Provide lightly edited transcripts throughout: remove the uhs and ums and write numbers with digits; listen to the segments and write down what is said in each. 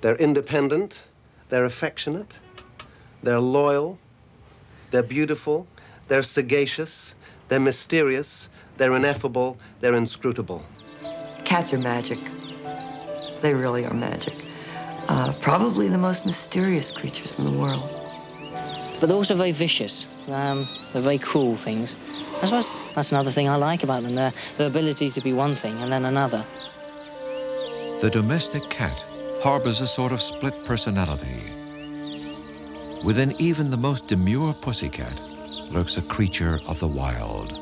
They're independent, they're affectionate, they're loyal, they're beautiful, they're sagacious, they're mysterious, they're ineffable, they're inscrutable. Cats are magic. They really are magic. Probably the most mysterious creatures in the world. But they're also very vicious. They're very cruel things. I suppose that's another thing I like about them, their ability to be one thing and then another. The domestic cat harbors a sort of split personality. Within even the most demure pussycat lurks a creature of the wild.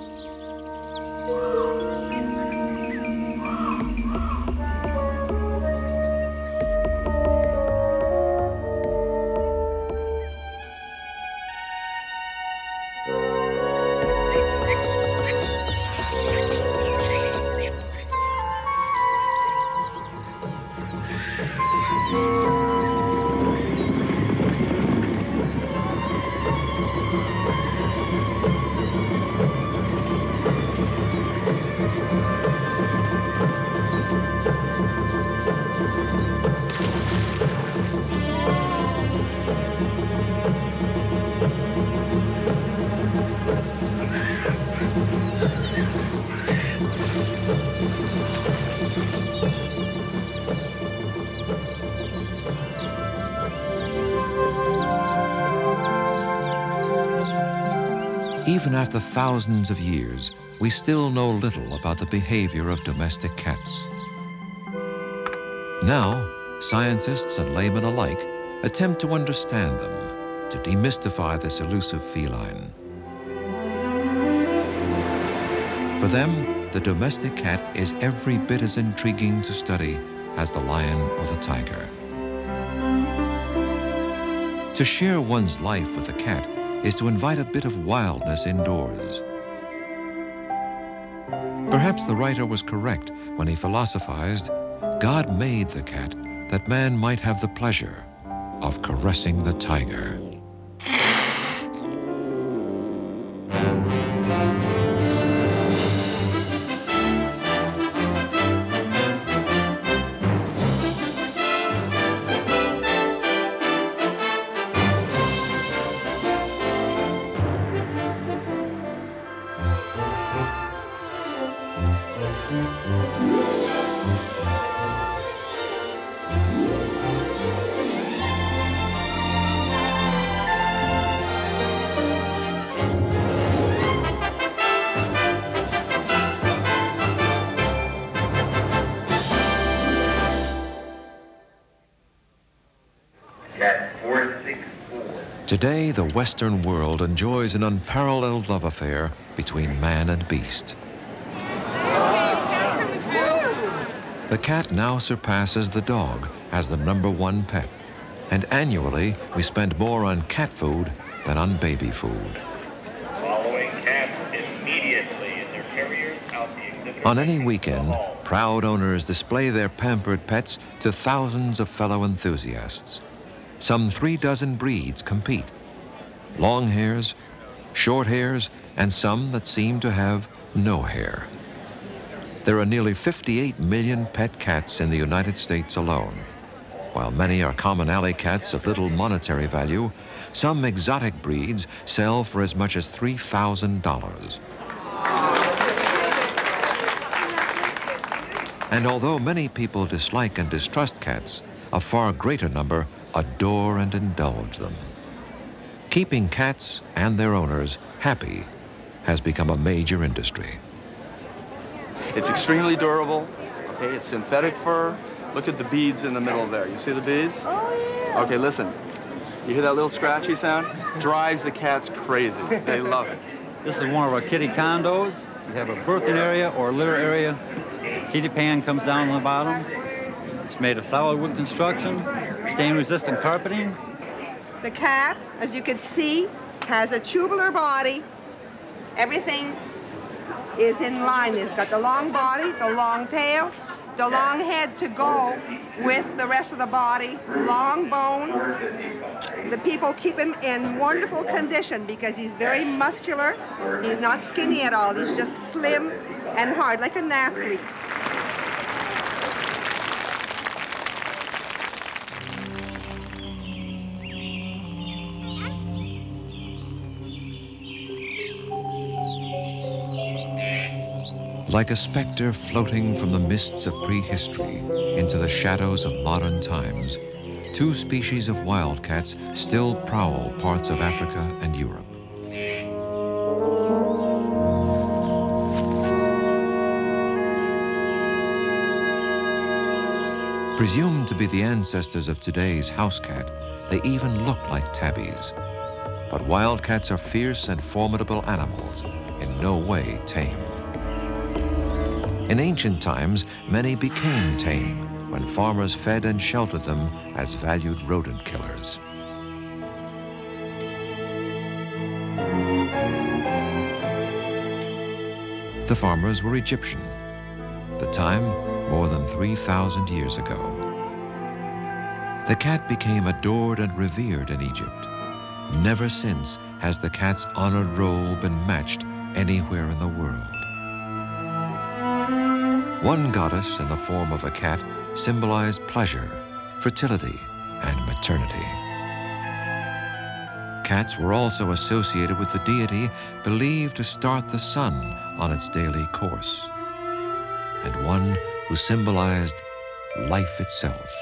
Even after thousands of years, we still know little about the behavior of domestic cats. Now, scientists and laymen alike attempt to understand them, to demystify this elusive feline. For them, the domestic cat is every bit as intriguing to study as the lion or the tiger. To share one's life with a cat is to invite a bit of wildness indoors. Perhaps the writer was correct when he philosophized, God made the cat that man might have the pleasure of caressing the tiger. Today, the Western world enjoys an unparalleled love affair between man and beast. The cat now surpasses the dog as the #1 pet, and annually we spend more on cat food than on baby food. Following cats immediately in their carriers out the exhibit. On any weekend, proud owners display their pampered pets to thousands of fellow enthusiasts. Some 36 breeds compete. Long hairs, short hairs, and some that seem to have no hair. There are nearly 58 million pet cats in the United States alone. While many are common alley cats of little monetary value, some exotic breeds sell for as much as $3,000. And although many people dislike and distrust cats, a far greater number adore and indulge them. Keeping cats and their owners happy has become a major industry. It's extremely durable. Okay, it's synthetic fur. Look at the beads in the middle there. You see the beads? Oh, yeah. Okay, listen. You hear that little scratchy sound? Drives the cats crazy. They love it. This is one of our kitty condos. We have a birthing area or litter area. Kitty pan comes down on the bottom. It's made of solid wood construction, stain-resistant carpeting. The cat, as you can see, has a tubular body. Everything is in line. It's got the long body, the long tail, the long head to go with the rest of the body, long bone. The people keep him in wonderful condition because he's very muscular. He's not skinny at all. He's just slim and hard, like an athlete. Like a specter floating from the mists of prehistory into the shadows of modern times, two species of wildcats still prowl parts of Africa and Europe. Presumed to be the ancestors of today's house cat, they even look like tabbies. But wildcats are fierce and formidable animals, in no way tame. In ancient times, many became tame when farmers fed and sheltered them as valued rodent killers. The farmers were Egyptian. The time, more than 3,000 years ago. The cat became adored and revered in Egypt. Never since has the cat's honored role been matched anywhere in the world. One goddess in the form of a cat symbolized pleasure, fertility, and maternity. Cats were also associated with the deity believed to start the sun on its daily course, and one who symbolized life itself.